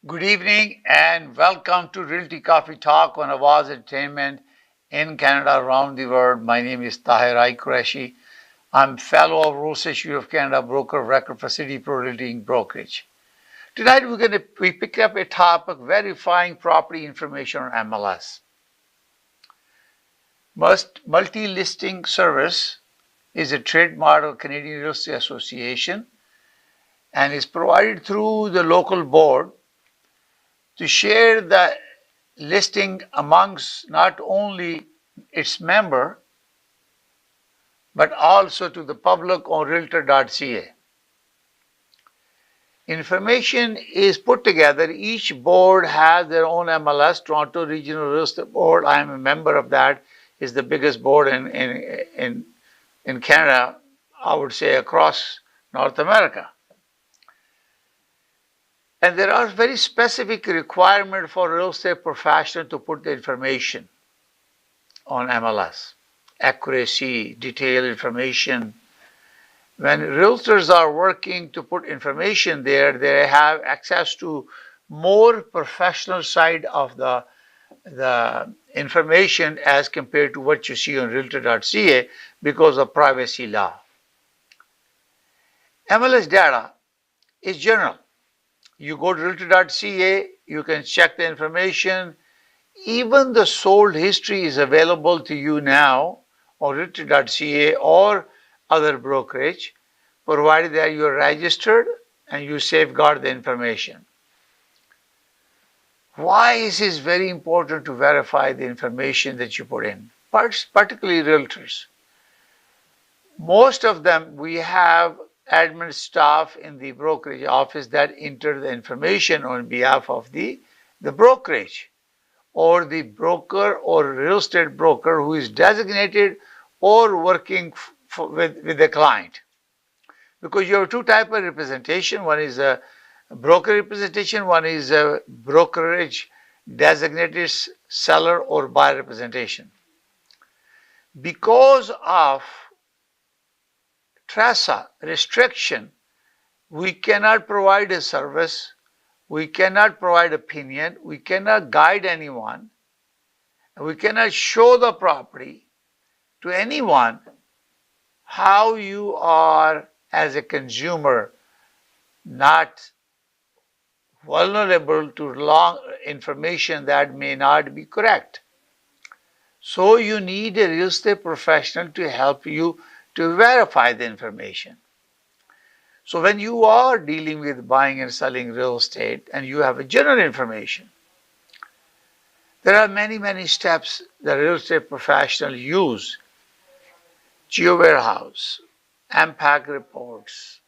Good evening and welcome to Realty Coffee Talk on Awaz Entertainment in Canada, around the world. My name is Tahir I. Qureshi. I'm fellow of Rose Issue of Canada, broker of record for City Pro Realty Brokerage. Tonight we pick up a topic: verifying property information on MLS. Multi-listing service is a trademark of Canadian Real Estate Association and is provided through the local board to share the listing amongst not only its member but also to the public on realtor.ca. Information is put together. Each board has their own MLS. Toronto Regional Real Estate Board, I am a member of that, is the biggest board in Canada, I would say across North America. And there are very specific requirements for real estate professional to put the information on MLS. Accuracy, detailed information. When realtors are working to put information there, they have access to more professional side of the information as compared to what you see on realtor.ca because of privacy law. MLS data is general. You go to realtor.ca, you can check the information. Even the sold history is available to you now on realtor.ca or other brokerage, provided that you are registered and you safeguard the information. Why is it very important to verify the information that you put in, particularly realtors? Most of them, we have admin staff in the brokerage office that enter the information on behalf of the brokerage or the broker or real estate broker who is designated or working with the client. Because you have two types of representation. One is a broker representation, one is a brokerage designated seller or buyer representation. Because of TRASA restriction, we cannot provide a service, we cannot provide opinion, we cannot guide anyone, and we cannot show the property to anyone how you are as a consumer not vulnerable to wrong information that may not be correct. So you need a real estate professional to help you to verify the information. So when you are dealing with buying and selling real estate and you have a general information, there are many steps that real estate professionals use. Geo warehouse, MPAC reports,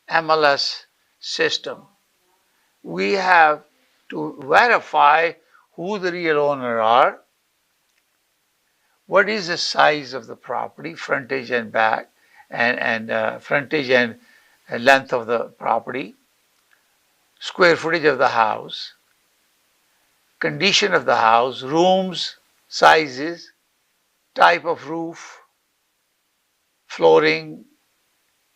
MLS system. We have to verify who the real owner are, what is the size of the property, frontage and back, and frontage and length of the property, square footage of the house, condition of the house, rooms, sizes, type of roof, flooring,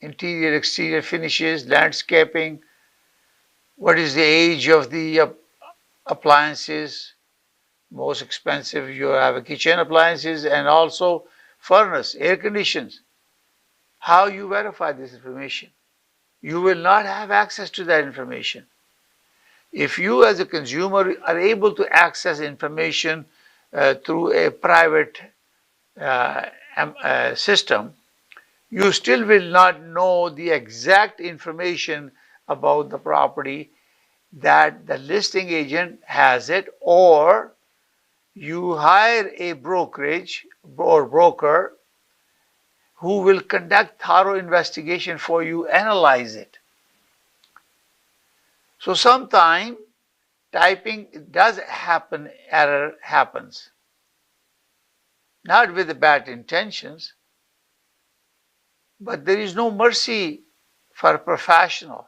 interior, exterior finishes, landscaping, what is the age of the appliances. Most expensive, you have a kitchen appliances and also furnace, air conditions. How you verify this information? You will not have access to that information. If you as a consumer are able to access information through a private system, you still will not know the exact information about the property that the listing agent has it, or you hire a brokerage or broker who will conduct thorough investigation for you, analyze it. So sometimes typing does happen, error happens. Not with the bad intentions, but there is no mercy for a professional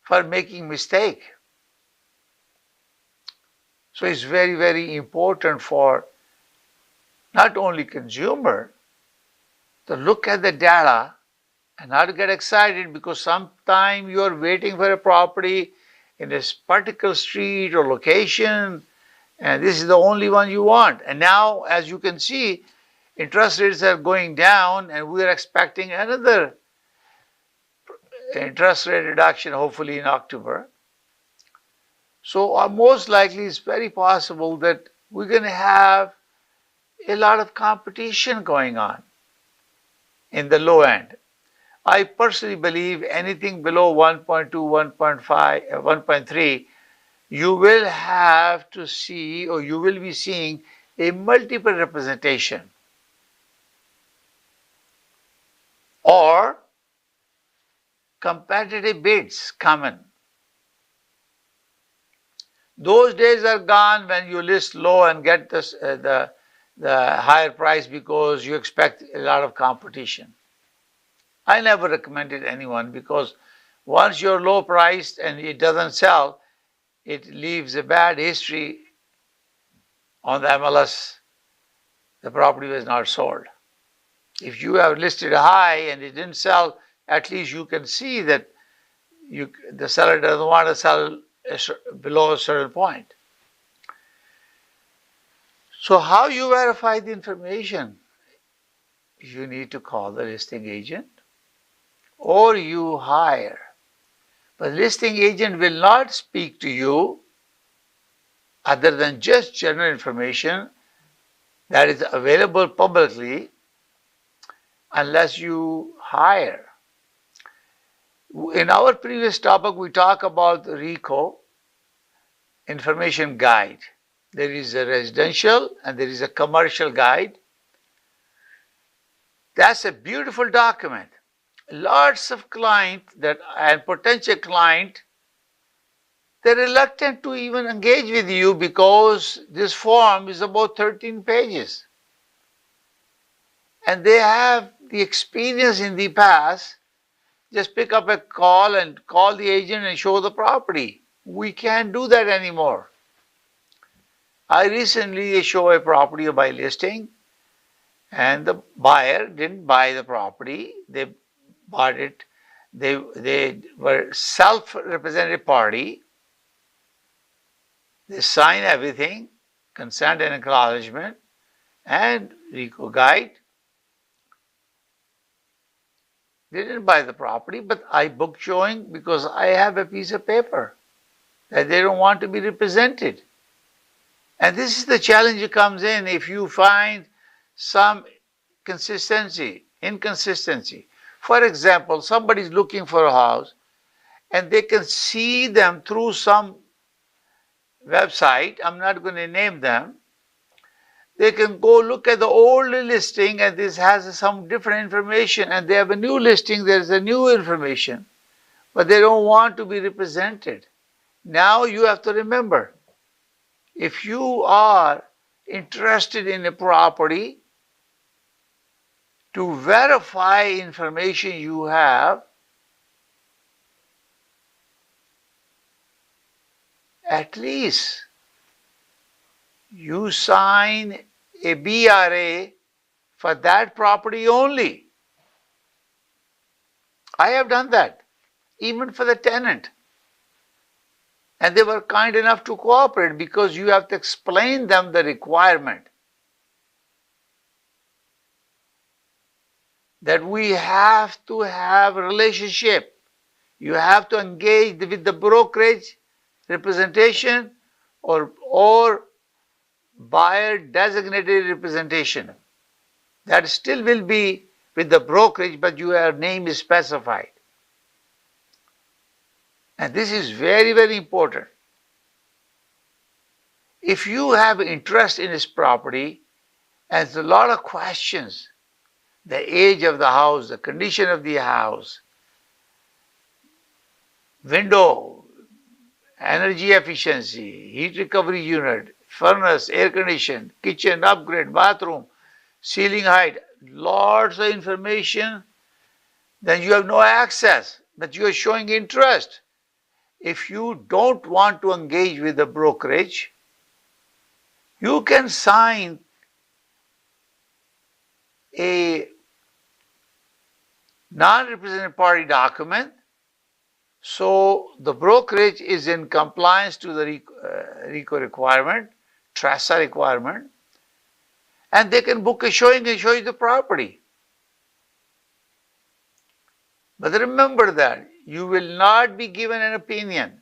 for making mistake. So it's very important for not only consumer to look at the data and not to get excited because sometime you are waiting for a property in a particular street or location, and this is the only one you want. And now, as you can see, interest rates are going down, and we are expecting another interest rate reduction, hopefully in October. So most likely it's very possible that we're going to have a lot of competition going on in the low end. I personally believe anything below 1.2, 1.5, 1.3, you will have to see, or you will be seeing, a multiple representation or competitive bids coming. Those days are gone when you list low and get this, the higher price because you expect a lot of competition. I never recommended anyone because once you're low priced and it doesn't sell, it leaves a bad history on the MLS. The property was not sold. If you have listed high and it didn't sell, at least you can see that the seller doesn't want to sell below a certain point. So how you verify the information? You need to call the listing agent or you hire. But the listing agent will not speak to you other than just general information that is available publicly unless you hire. In our previous topic, we talk about the RICO information guide. There is a residential and there is a commercial guide. That's a beautiful document. Lots of clients and potential client, they're reluctant to even engage with you because this form is about 13 pages. And they have the experience in the past, just pick up a call and call the agent and show the property. We can't do that anymore. I recently showed a property by listing, and the buyer didn't buy the property. They bought it. They were self-represented party. They signed everything, consent and acknowledgement, and RICO guide. They didn't buy the property, but I booked showing because I have a piece of paper that they don't want to be represented. And this is the challenge that comes in if you find some inconsistency. For example, somebody's looking for a house and they can see them through some website. I'm not going to name them. They can go look at the old listing and this has some different information, and they have a new listing, there's a new information, but they don't want to be represented. Now you have to remember, if you are interested in a property, to verify information you have, at least you sign a BRA for that property only. I have done that, even for the tenant. And they were kind enough to cooperate because you have to explain them the requirement that we have to have a relationship. You have to engage with the brokerage representation or buyer designated representation. That still will be with the brokerage, but your name is specified. And this is very, very important. If you have interest in this property, and there's a lot of questions, the age of the house, the condition of the house, window, energy efficiency, heat recovery unit, furnace, air conditioned, kitchen, upgrade, bathroom, ceiling height, lots of information, then you have no access, but you are showing interest. If you don't want to engage with the brokerage, you can sign a non-represented party document. So the brokerage is in compliance to the RICO requirement, TRASA requirement, and they can book a showing and show you the property. But remember that you will not be given an opinion,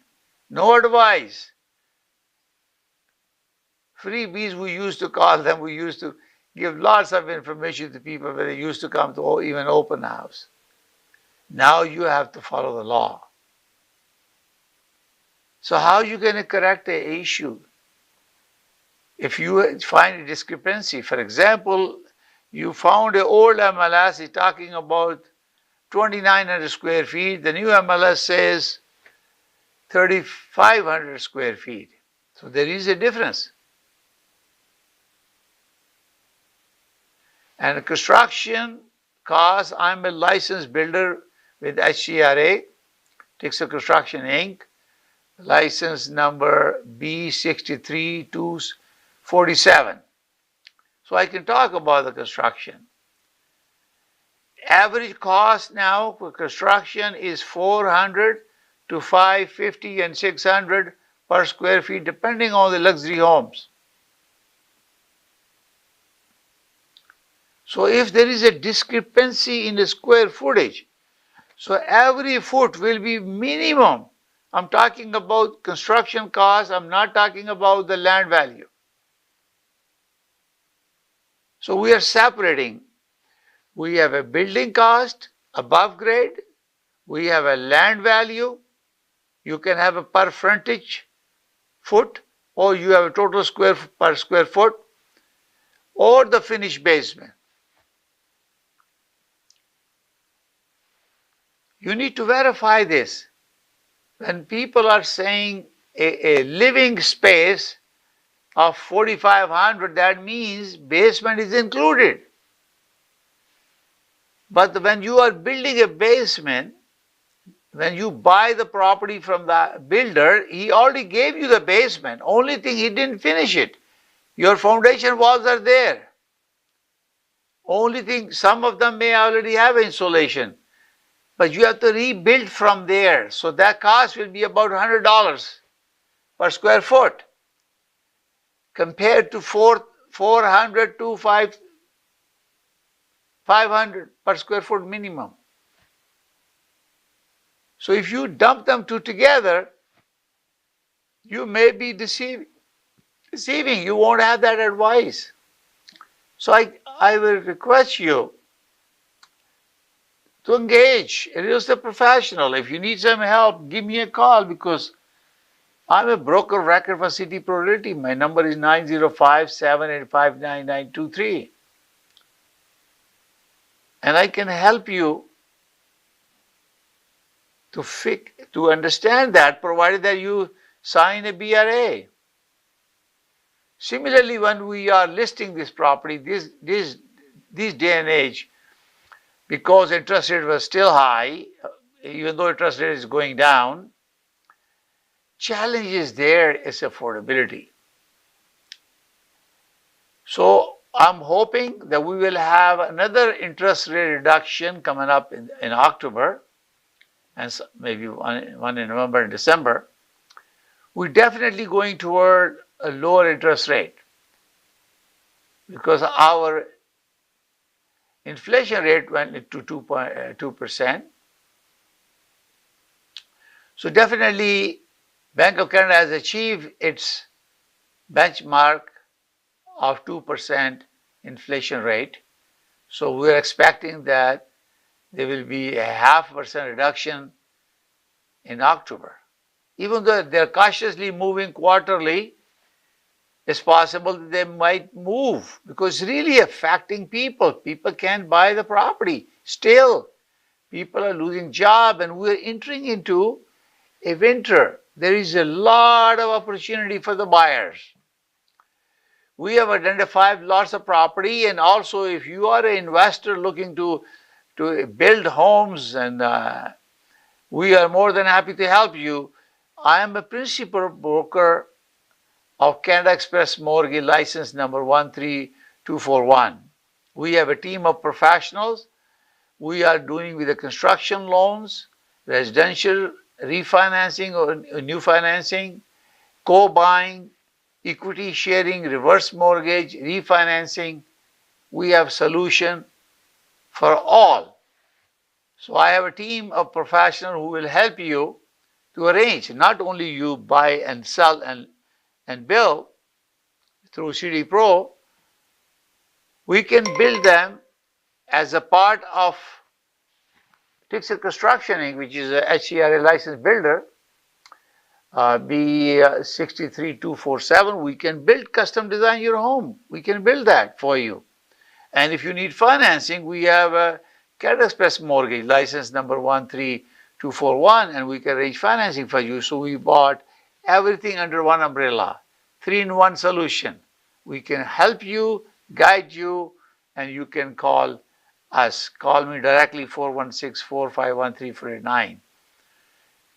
no advice. Freebies, we used to call them, we used to give lots of information to people when they used to come to even open house. Now you have to follow the law. So how are you going to correct the issue? If you find a discrepancy, for example, you found an old MLS is talking about 2,900 square feet, the new MLS says 3,500 square feet. So there is a difference. And construction costs, I'm a licensed builder with HCRA, Texas Construction Inc., license number B63247. So I can talk about the construction. Average cost now for construction is $400 to $550 and $600 per square feet, depending on the luxury homes. So if there is a discrepancy in the square footage, so every foot will be minimum. I'm talking about construction costs, I'm not talking about the land value. So we are separating. We have a building cost above grade, we have a land value, you can have a per frontage foot, or you have a total per square foot, or the finished basement. You need to verify this. When people are saying a living space of 4,500, that means basement is included. But when you are building a basement, when you buy the property from the builder, he already gave you the basement. Only thing, he didn't finish it. Your foundation walls are there. Only thing, some of them may already have insulation, but you have to rebuild from there. So that cost will be about $100 per square foot, compared to 400 to 500 per square foot minimum. So if you dump them two together, you may be deceiving. You won't have that advice. So I will request you to engage a real estate professional. If you need some help, give me a call, because I'm a broker of record for City Pro Realty. My number is 905-785-9923. And I can help you to understand that, provided that you sign a BRA. Similarly, when we are listing this property, this day and age, because interest rate was still high, even though interest rate is going down, challenge is there is affordability. So I'm hoping that we will have another interest rate reduction coming up in October, and maybe one in November and December. We're definitely going toward a lower interest rate, because our inflation rate went to 2%. So definitely Bank of Canada has achieved its benchmark of 2% inflation rate. So we're expecting that there will be a 0.5% reduction in October. Even though they're cautiously moving quarterly, it's possible that they might move, because it's really affecting people. People can't buy the property. Still, people are losing jobs, and we're entering into a winter. There is a lot of opportunity for the buyers. We have identified lots of property, and also if you are an investor looking to build homes, and we are more than happy to help you. I am a principal broker of Canada Express Mortgage license number 13241. We have a team of professionals. we are doing with the construction loans, residential refinancing or new financing, co-buying, equity sharing, reverse mortgage, refinancing. We have solution for all. So I have a team of professionals who will help you to arrange. Not only you buy and sell and build through CD Pro, we can build them as a part of Tixer Construction Inc., which is a HCRA licensed builder, B63247. We can build, custom design your home. We can build that for you. And if you need financing, we have a Canada Express mortgage license number 13241, and we can arrange financing for you. So we bought everything under one umbrella, 3-in-1 solution. We can help you, guide you, and you can call us. Call me directly, 416-451-3489.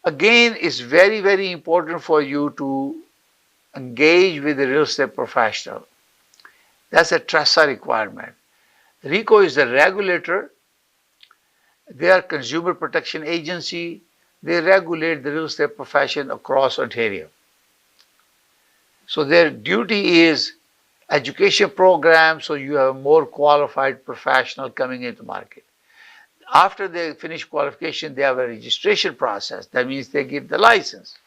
Again, it's very, very important for you to engage with the real estate professional. That's a TRESA requirement. RICO is the regulator. They are consumer protection agency. They regulate the real estate profession across Ontario. So their duty is education program, so you have a more qualified professional coming into the market. After they finish qualification, they have a registration process. That means they give the license.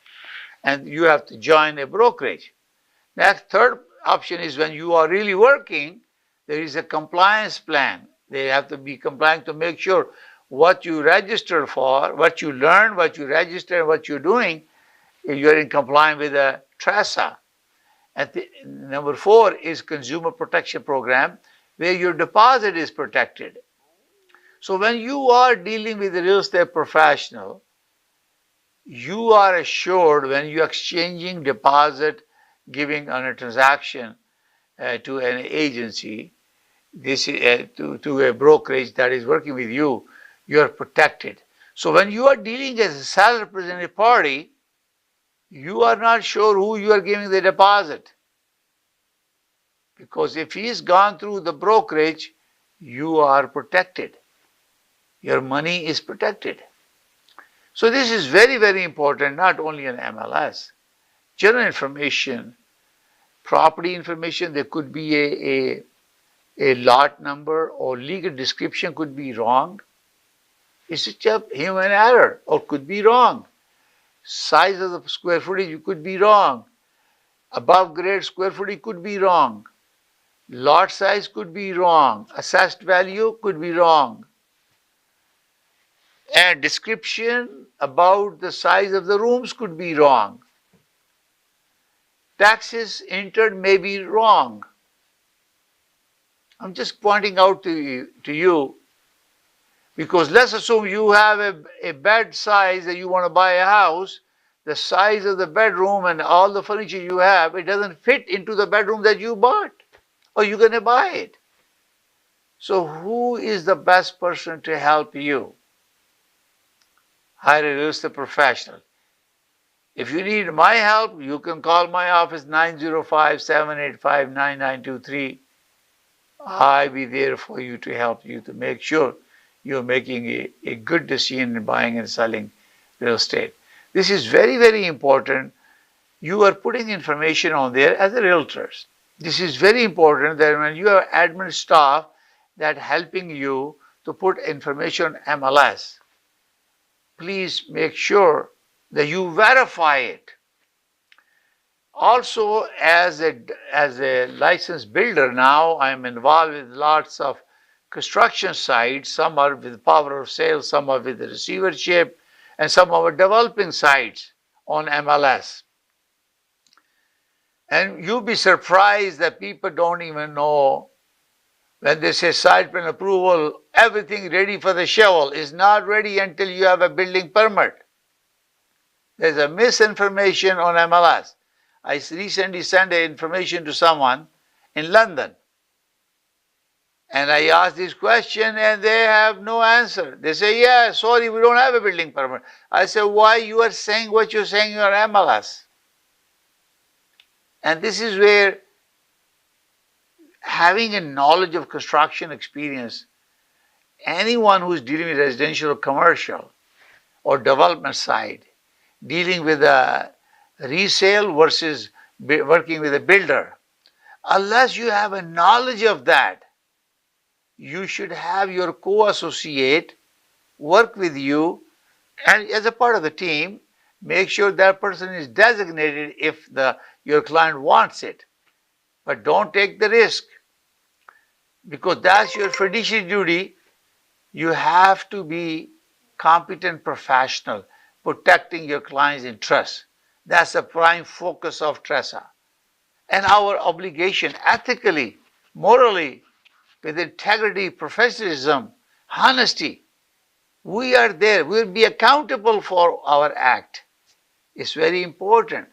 And you have to join a brokerage. Next, third option is when you are really working, there is a compliance plan. They have to be compliant to make sure what you register for, what you learn, what you register, what you're doing, you're in compliance with the TRESA. And number 4 is consumer protection program, where your deposit is protected. So when you are dealing with a real estate professional, you are assured when you're exchanging deposit, giving on a transaction to an agency, this to a brokerage that is working with you, you are protected. So when you are dealing as a seller representative party, you are not sure who you are giving the deposit. Because if he's gone through the brokerage, you are protected. Your money is protected. So this is very, very important, not only in MLS. General information, property information, there could be a lot number or legal description could be wrong. It's just human error or could be wrong. Size of the square footage could be wrong. Above grade square footage could be wrong. Lot size could be wrong. Assessed value could be wrong. And description about the size of the rooms could be wrong. Taxes entered may be wrong. I'm just pointing out to you because let's assume you have a bed size that you want to buy a house. The size of the bedroom and all the furniture you have, it doesn't fit into the bedroom that you bought or you're going to buy it. So who is the best person to help you? Hire a real estate professional. If you need my help, you can call my office 905-785-9923. I'll be there for you to help you to make sure you're making a good decision in buying and selling real estate. This is very, very important. You are putting information on there as a realtor. This is very important that when you have admin staff that helping you to put information on MLS, please make sure that you verify it. Also, as a licensed builder now, I'm involved with lots of construction sites. Some are with power of sale, some are with the receivership, and some are developing sites on MLS. And you'll be surprised that people don't even know when they say site plan approval, everything ready for the shovel is not ready until you have a building permit. There's a misinformation on MLS. I recently sent information to someone in London. And I asked this question and they have no answer. They say, yeah, sorry, we don't have a building permit. I said, why you are saying what you're saying on MLS? And this is where having a knowledge of construction experience anyone who's dealing with residential or commercial or development side, dealing with a resale versus working with a builder, unless you have a knowledge of that, you should have your co-associate work with you, and as a part of the team, make sure that person is designated if your client wants it. But don't take the risk, because that's your fiduciary duty. You have to be competent professional, protecting your client's interests. That's the prime focus of TRESA. And our obligation, ethically, morally, with integrity, professionalism, honesty, we are there. We'll be accountable for our act. It's very important.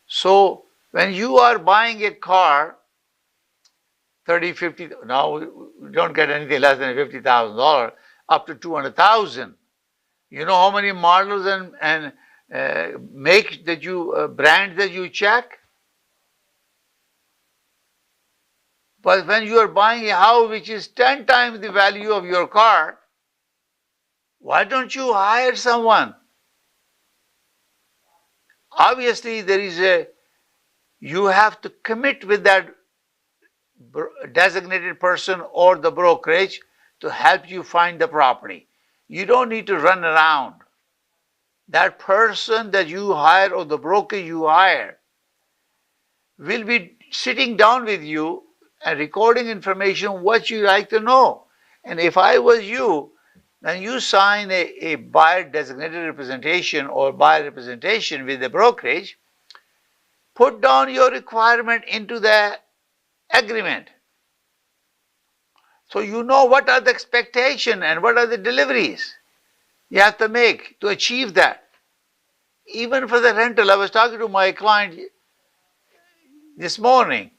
So when you are buying a car, 30, 50, now we don't get anything less than $50,000, up to 200,000. You know how many models and make that you, brands that you check? But when you are buying a house which is 10 times the value of your car, why don't you hire someone? Obviously, you have to commit with that designated person or the brokerage to help you find the property. You don't need to run around. That person that you hire or the broker you hire will be sitting down with you and recording information what you like to know. And if I was you, then you sign a buyer designated representation or buyer representation with the brokerage, put down your requirement into the agreement. So you know what are the expectations and what are the deliveries you have to make to achieve that. Even for the rental, I was talking to my client this morning.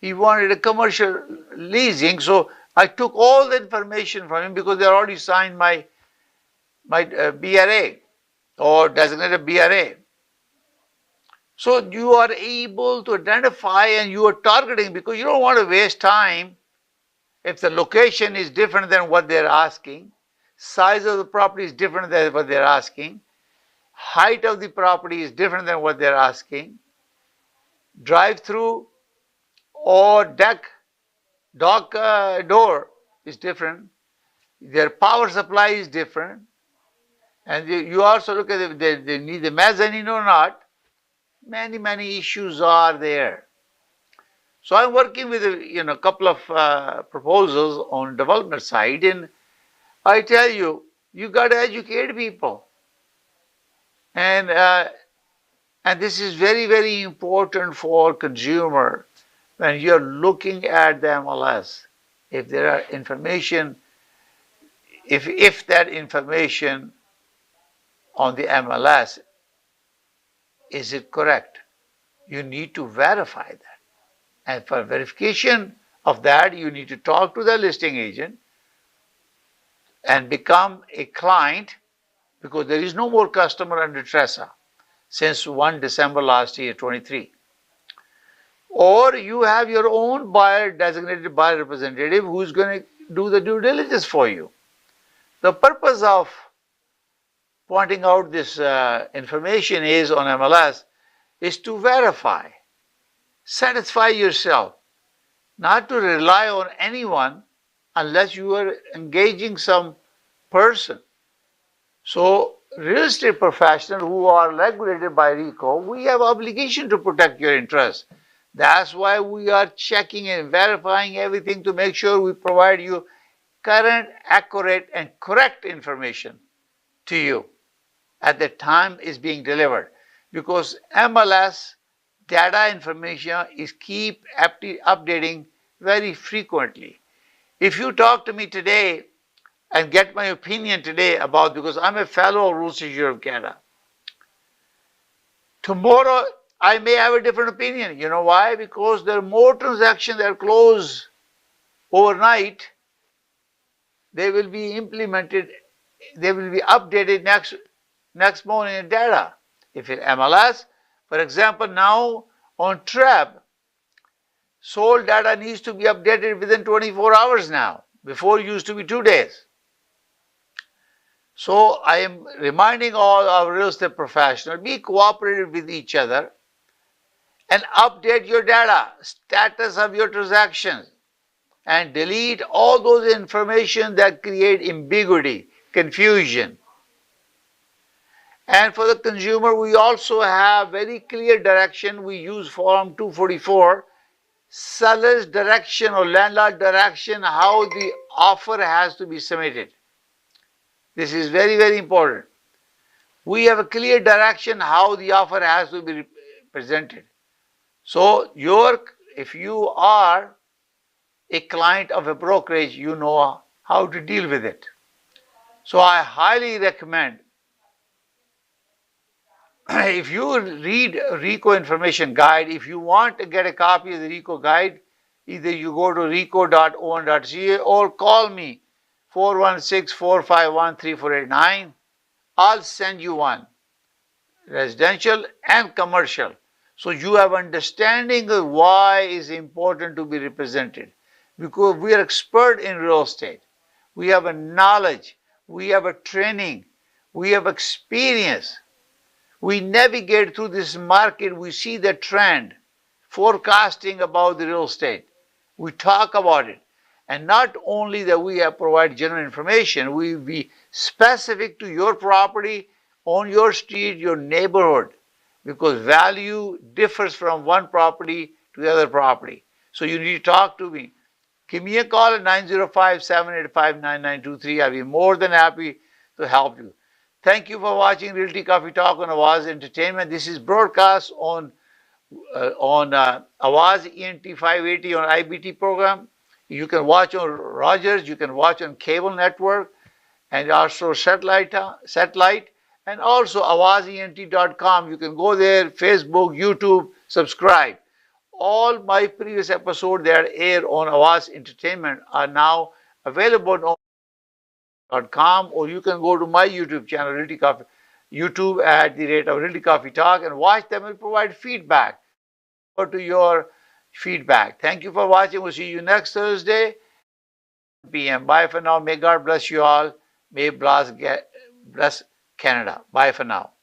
He wanted a commercial leasing, so I took all the information from him because they already signed my BRA or designated BRA. So you are able to identify and you are targeting, because you don't want to waste time if the location is different than what they're asking, size of the property is different than what they're asking, height of the property is different than what they're asking, drive-through or dock door is different, their power supply is different, and you also look at if they need the mezzanine or not. Many issues are there. So I'm working with a couple of proposals on development side, and I tell you, you got to educate people, and this is very important for consumer when you're looking at the MLS. If there are information, if that information on the MLS, is it correct? You need to verify that. And for verification of that, you need to talk to the listing agent and become a client, because there is no more customer under TRESA since 1 December last year, 23. Or you have your own buyer, designated buyer representative, who's going to do the due diligence for you. The purpose of pointing out this information is on MLS is to verify, satisfy yourself, not to rely on anyone unless you are engaging some person. So real estate professionals who are regulated by RICO, we have obligation to protect your interests. That's why we are checking and verifying everything to make sure we provide you current, accurate, and correct information to you at the time is being delivered. Because MLS data information is keep updating very frequently. If you talk to me today and get my opinion today about, because I'm a fellow of Real Estate Bureau of Canada, tomorrow I may have a different opinion. You know why? Because there are more transactions that are closed overnight. They will be implemented, they will be updated next morning in data. If in MLS, for example, now on TREB, sold data needs to be updated within 24 hours now. Before it used to be 2 days. So I am reminding all our real estate professionals, be cooperative with each other and update your data, status of your transactions, and delete all those information that create ambiguity, confusion. And for the consumer, we also have very clear direction. We use Form 244, seller's direction or landlord direction, how the offer has to be submitted. This is very, very important. We have a clear direction how the offer has to be presented. So if you are a client of a brokerage, you know how to deal with it. So I highly recommend, if you read RICO information guide, if you want to get a copy of the RICO guide, either you go to rico.on.ca or call me 416-451-3489. I'll send you one, residential and commercial. So you have understanding of why it's important to be represented. Because we are expert in real estate. We have a knowledge, we have a training, we have experience. We navigate through this market, we see the trend, forecasting about the real estate. We talk about it. And not only that we have provided general information, we be specific to your property, on your street, your neighborhood, because value differs from one property to the other property. So you need to talk to me. Give me a call at 905-785-9923. I'll be more than happy to help you. Thank you for watching Realty Coffee Talk on Awaz Entertainment. This is broadcast on Awaz ENT 580 on IBT program. You can watch on Rogers, you can watch on cable network, and also satellite, and also awazent.com. You can go there, Facebook, YouTube, subscribe. All my previous episodes that air on Awaz Entertainment are now available on .com, or you can go to my YouTube channel, Realty Coffee, YouTube at the rate of Realty Coffee Talk, and watch them and provide feedback. Go to your feedback. Thank you for watching. We'll see you next Thursday, p.m. Bye for now. May God bless you all. May bless Canada. Bye for now.